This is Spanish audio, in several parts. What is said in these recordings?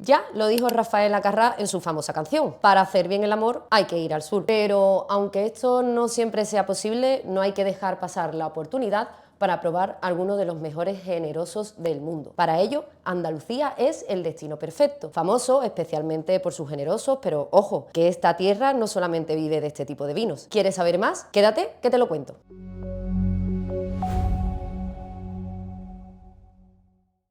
Ya lo dijo Rafael Acarrá en su famosa canción: para hacer bien el amor hay que ir al sur. Pero aunque esto no siempre sea posible, no hay que dejar pasar la oportunidad para probar algunos de los mejores generosos del mundo. Para ello, Andalucía es el destino perfecto, famoso especialmente por sus generosos, pero ojo, que esta tierra no solamente vive de este tipo de vinos. ¿Quieres saber más? Quédate, que te lo cuento.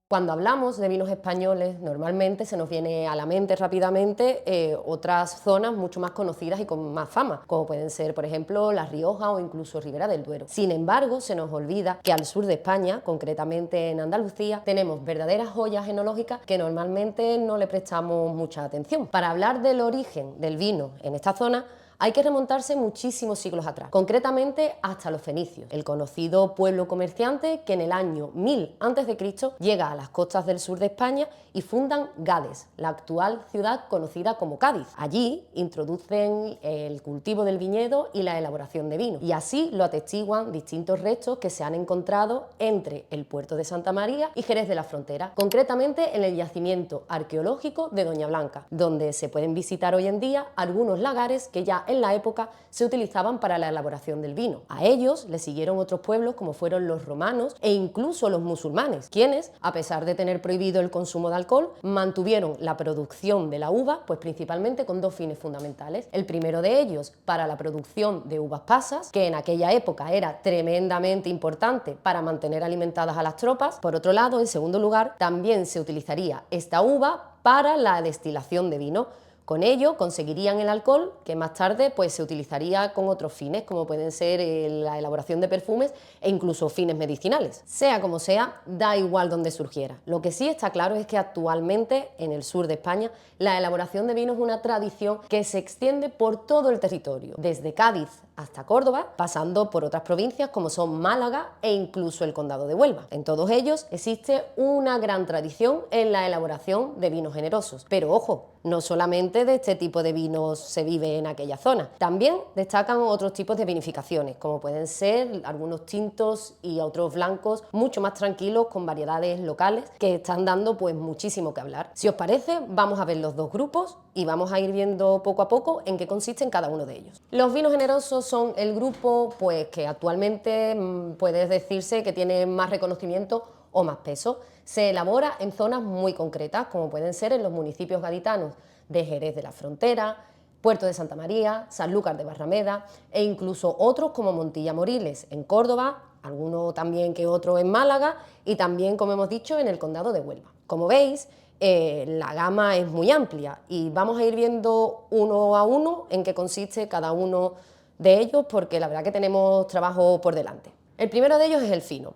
Cuando hablamos de vinos españoles, normalmente se nos viene a la mente rápidamente otras zonas mucho más conocidas y con más fama, como pueden ser, por ejemplo, La Rioja o incluso Ribera del Duero. Sin embargo, se nos olvida que al sur de España, concretamente en Andalucía, tenemos verdaderas joyas enológicas que normalmente no le prestamos mucha atención. Para hablar del origen del vino en esta zona, hay que remontarse muchísimos siglos atrás, concretamente hasta los fenicios, el conocido pueblo comerciante que en el año 1000 a.C. llega a las costas del sur de España y fundan Gades, la actual ciudad conocida como Cádiz. Allí introducen el cultivo del viñedo y la elaboración de vino, y así lo atestiguan distintos restos que se han encontrado entre el puerto de Santa María y Jerez de la Frontera, concretamente en el yacimiento arqueológico de Doña Blanca, donde se pueden visitar hoy en día algunos lagares que ya en la época se utilizaban para la elaboración del vino. A ellos le siguieron otros pueblos como fueron los romanos e incluso los musulmanes, quienes, a pesar de tener prohibido el consumo de alcohol, mantuvieron la producción de la uva, pues principalmente con dos fines fundamentales. El primero de ellos, para la producción de uvas pasas, que en aquella época era tremendamente importante para mantener alimentadas a las tropas. Por otro lado, en segundo lugar, también se utilizaría esta uva para la destilación de vino. Con ello conseguirían el alcohol, que más tarde pues, se utilizaría con otros fines, como pueden ser la elaboración de perfumes e incluso fines medicinales. Sea como sea, da igual donde surgiera. Lo que sí está claro es que actualmente en el sur de España la elaboración de vino es una tradición que se extiende por todo el territorio, desde Cádiz hasta Córdoba, pasando por otras provincias como son Málaga e incluso el condado de Huelva. En todos ellos existe una gran tradición en la elaboración de vinos generosos. Pero ojo, no solamente de este tipo de vinos se vive en aquella zona. También destacan otros tipos de vinificaciones, como pueden ser algunos tintos y otros blancos mucho más tranquilos con variedades locales que están dando pues muchísimo que hablar. Si os parece, vamos a ver los dos grupos y vamos a ir viendo poco a poco en qué consisten cada uno de ellos. Los vinos generosos son el grupo pues que actualmente puede decirse que tiene más reconocimiento o más peso. Se elabora en zonas muy concretas, como pueden ser en los municipios gaditanos de Jerez de la Frontera, Puerto de Santa María, Sanlúcar de Barrameda e incluso otros como Montilla Moriles en Córdoba, alguno también que otro en Málaga y también, como hemos dicho, en el condado de Huelva. Como veis, la gama es muy amplia y vamos a ir viendo uno a uno en qué consiste cada uno de ellos, porque la verdad que tenemos trabajo por delante. El primero de ellos es el fino.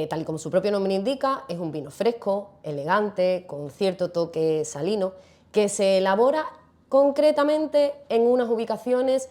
Tal y como su propio nombre indica, es un vino fresco, elegante, con cierto toque salino, que se elabora concretamente en unas ubicaciones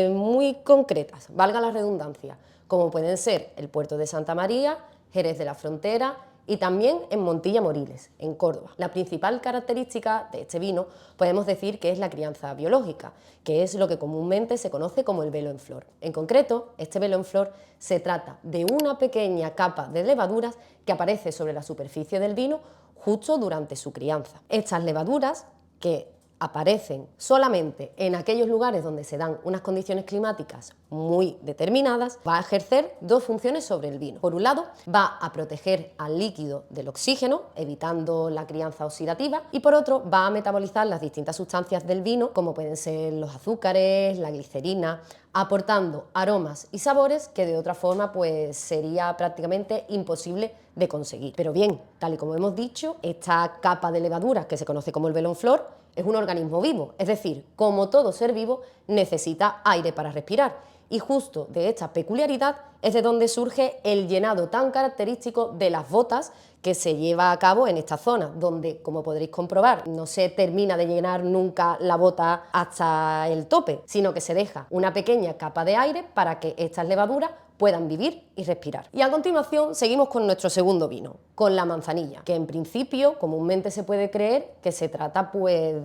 muy concretas, valga la redundancia, como pueden ser el puerto de Santa María, Jerez de la Frontera y también en Montilla Moriles, en Córdoba. La principal característica de este vino podemos decir que es la crianza biológica, que es lo que comúnmente se conoce como el velo en flor. En concreto, este velo en flor se trata de una pequeña capa de levaduras que aparece sobre la superficie del vino justo durante su crianza. Estas levaduras, que aparecen solamente en aquellos lugares donde se dan unas condiciones climáticas muy determinadas, va a ejercer dos funciones sobre el vino. Por un lado, va a proteger al líquido del oxígeno, evitando la crianza oxidativa, y por otro, va a metabolizar las distintas sustancias del vino, como pueden ser los azúcares, la glicerina, aportando aromas y sabores que de otra forma pues sería prácticamente imposible de conseguir. Pero bien, tal y como hemos dicho, esta capa de levaduras que se conoce como el velo en flor es un organismo vivo, es decir, como todo ser vivo, necesita aire para respirar. Y justo de esta peculiaridad es de donde surge el llenado tan característico de las botas que se lleva a cabo en esta zona, donde, como podréis comprobar, no se termina de llenar nunca la bota hasta el tope, sino que se deja una pequeña capa de aire para que estas levaduras puedan vivir y respirar. Y a continuación seguimos con nuestro segundo vino, con la manzanilla, que en principio comúnmente se puede creer que se trata pues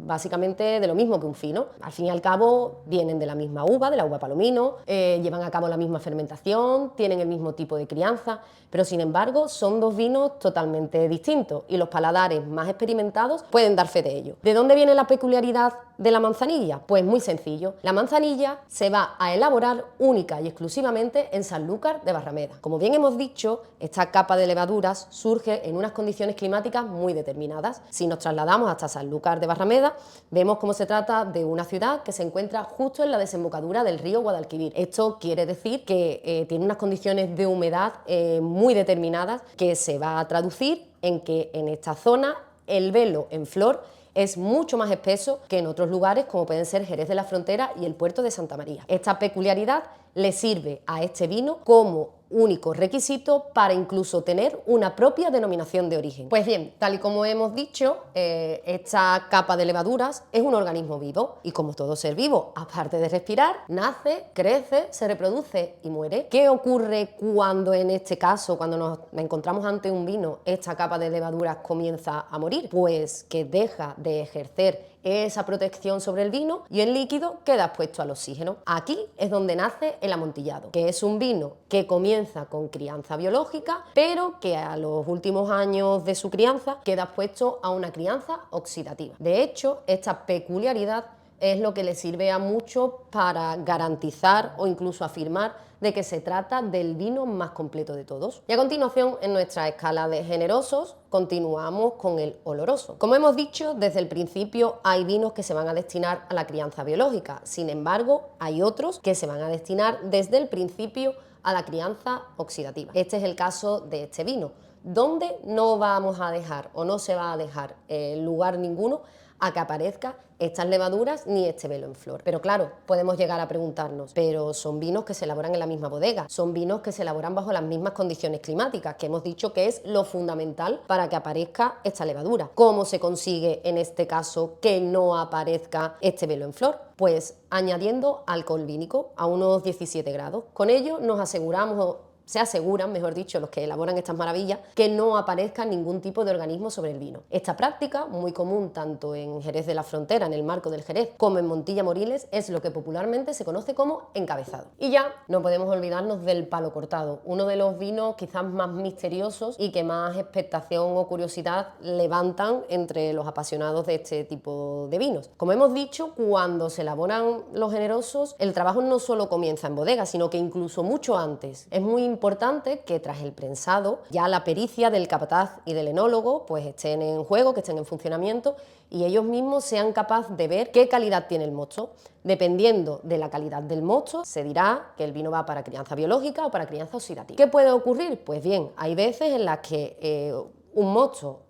básicamente de lo mismo que un fino. Al fin y al cabo vienen de la misma uva, de la uva palomino, llevan a cabo la misma fermentación, tienen el mismo tipo de crianza, pero sin embargo son dos vinos totalmente distintos y los paladares más experimentados pueden dar fe de ello. ¿De dónde viene la peculiaridad de la manzanilla? Pues muy sencillo. La manzanilla se va a elaborar única y exclusivamente en Sanlúcar de Barrameda. Como bien hemos dicho, esta capa de levaduras surge en unas condiciones climáticas muy determinadas. Si nos trasladamos hasta Sanlúcar de Barrameda, vemos cómo se trata de una ciudad que se encuentra justo en la desembocadura del río Guadalquivir. Esto quiere decir que tiene unas condiciones de humedad muy determinadas, que se va a traducir en que en esta zona el velo en flor es mucho más espeso que en otros lugares como pueden ser Jerez de la Frontera y el puerto de Santa María. Esta peculiaridad le sirve a este vino como único requisito para incluso tener una propia denominación de origen. Pues bien, tal y como hemos dicho, esta capa de levaduras es un organismo vivo y como todo ser vivo, aparte de respirar, nace, crece, se reproduce y muere. ¿Qué ocurre cuando en este caso, cuando nos encontramos ante un vino, esta capa de levaduras comienza a morir? Pues que deja de ejercer esa protección sobre el vino y el líquido queda expuesto al oxígeno. Aquí es donde nace el amontillado, que es un vino que comienza con crianza biológica, pero que a los últimos años de su crianza queda expuesto a una crianza oxidativa. De hecho, esta peculiaridad es lo que le sirve a muchos para garantizar o incluso afirmar de que se trata del vino más completo de todos. Y a continuación, en nuestra escala de generosos, continuamos con el oloroso. Como hemos dicho, desde el principio hay vinos que se van a destinar a la crianza biológica. Sin embargo, hay otros que se van a destinar desde el principio a la crianza oxidativa. Este es el caso de este vino, donde no vamos a dejar o no se va a dejar lugar ninguno a que aparezca estas levaduras ni este velo en flor. Pero claro, podemos llegar a preguntarnos, pero son vinos que se elaboran en la misma bodega, son vinos que se elaboran bajo las mismas condiciones climáticas, que hemos dicho que es lo fundamental para que aparezca esta levadura. ¿Cómo se consigue en este caso que no aparezca este velo en flor? Pues añadiendo alcohol vínico a unos 17 grados. Con ello nos aseguramos, se aseguran, mejor dicho, los que elaboran estas maravillas, que no aparezca ningún tipo de organismo sobre el vino. Esta práctica, muy común tanto en Jerez de la Frontera, en el marco del Jerez, como en Montilla Moriles, es lo que popularmente se conoce como encabezado. Y ya no podemos olvidarnos del palo cortado, uno de los vinos quizás más misteriosos y que más expectación o curiosidad levantan entre los apasionados de este tipo de vinos. Como hemos dicho, cuando se elaboran los generosos, el trabajo no solo comienza en bodega, sino que incluso mucho antes. Es muy importante que tras el prensado ya la pericia del capataz y del enólogo pues estén en juego, que estén en funcionamiento y ellos mismos sean capaces de ver qué calidad tiene el mosto. Dependiendo de la calidad del mosto, se dirá que el vino va para crianza biológica o para crianza oxidativa. ¿Qué puede ocurrir? Pues bien, hay veces en las que un mosto,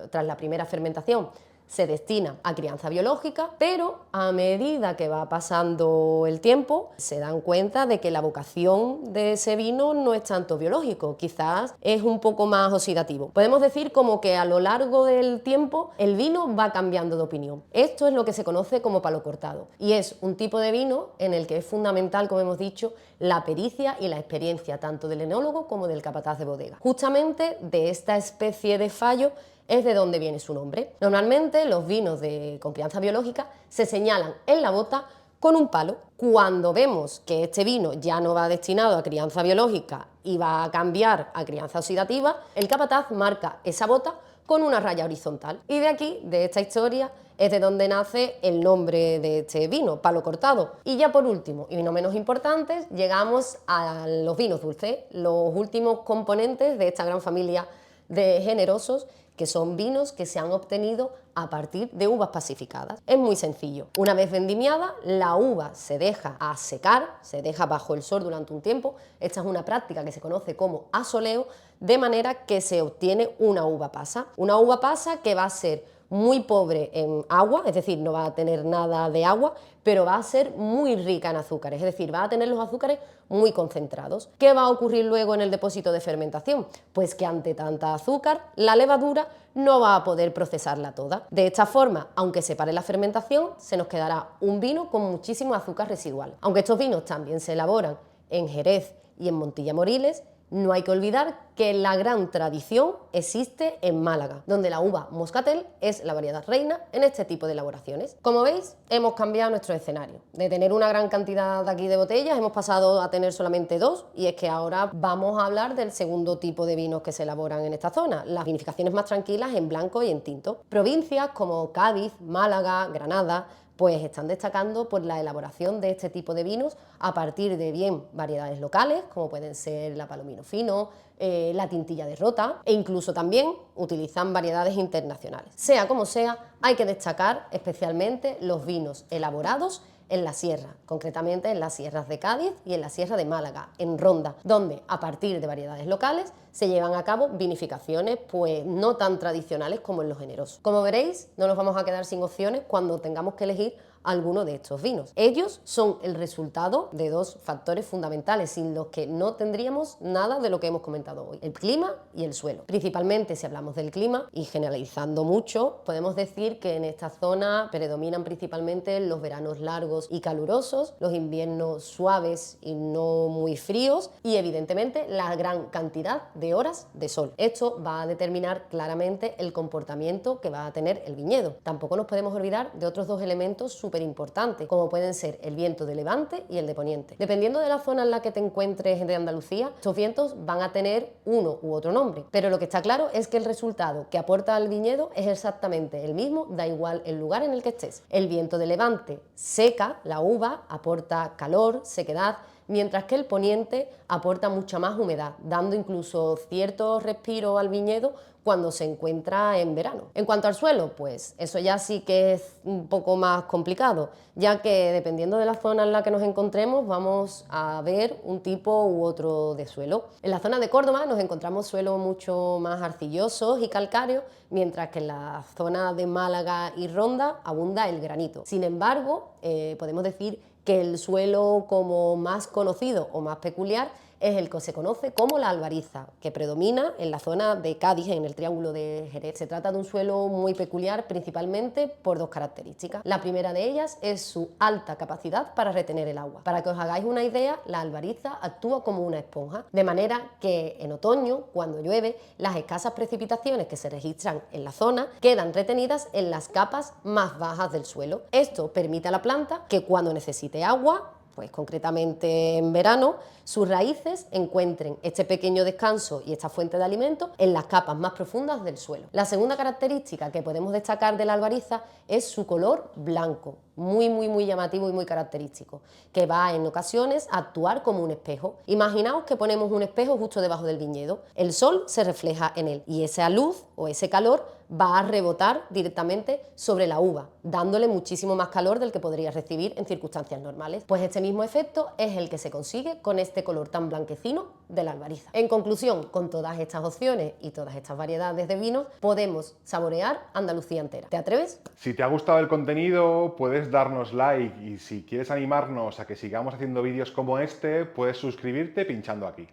tras la primera fermentación, se destina a crianza biológica, pero a medida que va pasando el tiempo se dan cuenta de que la vocación de ese vino no es tanto biológico, quizás es un poco más oxidativo. Podemos decir como que a lo largo del tiempo el vino va cambiando de opinión. Esto es lo que se conoce como palo cortado y es un tipo de vino en el que es fundamental, como hemos dicho, la pericia y la experiencia tanto del enólogo como del capataz de bodega. Justamente de esta especie de fallo es de donde viene su nombre. Normalmente los vinos con crianza biológica se señalan en la bota con un palo. Cuando vemos que este vino ya no va destinado a crianza biológica y va a cambiar a crianza oxidativa, el capataz marca esa bota con una raya horizontal. Y de aquí, de esta historia, es de donde nace el nombre de este vino, palo cortado. Y ya por último, y no menos importantes, llegamos a los vinos dulces, los últimos componentes de esta gran familia de generosos, que son vinos que se han obtenido a partir de uvas pacificadas. Es muy sencillo. Una vez vendimiada, la uva se deja a secar, se deja bajo el sol durante un tiempo. Esta es una práctica que se conoce como asoleo, de manera que se obtiene una uva pasa. Una uva pasa que va a ser muy pobre en agua, es decir, no va a tener nada de agua, pero va a ser muy rica en azúcares, es decir, va a tener los azúcares muy concentrados. ¿Qué va a ocurrir luego en el depósito de fermentación? Pues que ante tanta azúcar, la levadura no va a poder procesarla toda. De esta forma, aunque se pare la fermentación, se nos quedará un vino con muchísimo azúcar residual. Aunque estos vinos también se elaboran en Jerez y en Montilla Moriles, no hay que olvidar que la gran tradición existe en Málaga, donde la uva moscatel es la variedad reina en este tipo de elaboraciones. Como veis, hemos cambiado nuestro escenario. De tener una gran cantidad aquí de botellas, hemos pasado a tener solamente 2, y es que ahora vamos a hablar del segundo tipo de vinos que se elaboran en esta zona, las vinificaciones más tranquilas en blanco y en tinto. Provincias como Cádiz, Málaga, Granada, pues están destacando por la elaboración de este tipo de vinos a partir de bien variedades locales, como pueden ser la Palomino Fino, la Tintilla de Rota, e incluso también utilizan variedades internacionales. Sea como sea, hay que destacar especialmente los vinos elaborados en la sierra, concretamente en las sierras de Cádiz y en la sierra de Málaga, en Ronda, donde a partir de variedades locales se llevan a cabo vinificaciones pues no tan tradicionales como en los generosos. Como veréis, no nos vamos a quedar sin opciones cuando tengamos que elegir alguno de estos vinos. Ellos son el resultado de 2 factores fundamentales sin los que no tendríamos nada de lo que hemos comentado hoy: el clima y el suelo. Principalmente, si hablamos del clima, y generalizando mucho, podemos decir que en esta zona predominan principalmente los veranos largos y calurosos, los inviernos suaves y no muy fríos, y evidentemente la gran cantidad de horas de sol. Esto va a determinar claramente el comportamiento que va a tener el viñedo. Tampoco nos podemos olvidar de otros 2 elementos súper importantes, como pueden ser el viento de levante y el de poniente. Dependiendo de la zona en la que te encuentres de Andalucía, estos vientos van a tener uno u otro nombre, pero lo que está claro es que el resultado que aporta al viñedo es exactamente el mismo, da igual el lugar en el que estés. El viento de levante seca la uva, aporta calor, sequedad, mientras que el poniente aporta mucha más humedad, dando incluso cierto respiro al viñedo cuando se encuentra en verano. En cuanto al suelo, pues eso ya sí que es un poco más complicado, ya que dependiendo de la zona en la que nos encontremos vamos a ver un tipo u otro de suelo. En la zona de Córdoba nos encontramos suelos mucho más arcillosos y calcáreos, mientras que en la zona de Málaga y Ronda abunda el granito. Sin embargo, podemos decir que el suelo como más conocido o más peculiar es el que se conoce como la albariza, que predomina en la zona de Cádiz, en el Triángulo de Jerez. Se trata de un suelo muy peculiar, principalmente por 2 características. La primera de ellas es su alta capacidad para retener el agua. Para que os hagáis una idea, la albariza actúa como una esponja, de manera que en otoño, cuando llueve, las escasas precipitaciones que se registran en la zona quedan retenidas en las capas más bajas del suelo. Esto permite a la planta que cuando necesite agua, pues concretamente en verano, sus raíces encuentren este pequeño descanso y esta fuente de alimento en las capas más profundas del suelo. La segunda característica que podemos destacar de la albariza es su color blanco, muy llamativo y muy característico, que va en ocasiones a actuar como un espejo. Imaginaos que ponemos un espejo justo debajo del viñedo, el sol se refleja en él y esa luz o ese calor va a rebotar directamente sobre la uva, dándole muchísimo más calor del que podría recibir en circunstancias normales. Pues este mismo efecto es el que se consigue con este color tan blanquecino de la albariza. En conclusión, con todas estas opciones y todas estas variedades de vinos, podemos saborear Andalucía entera. ¿Te atreves? Si te ha gustado el contenido, puedes darnos like, y si quieres animarnos a que sigamos haciendo vídeos como este, puedes suscribirte pinchando aquí.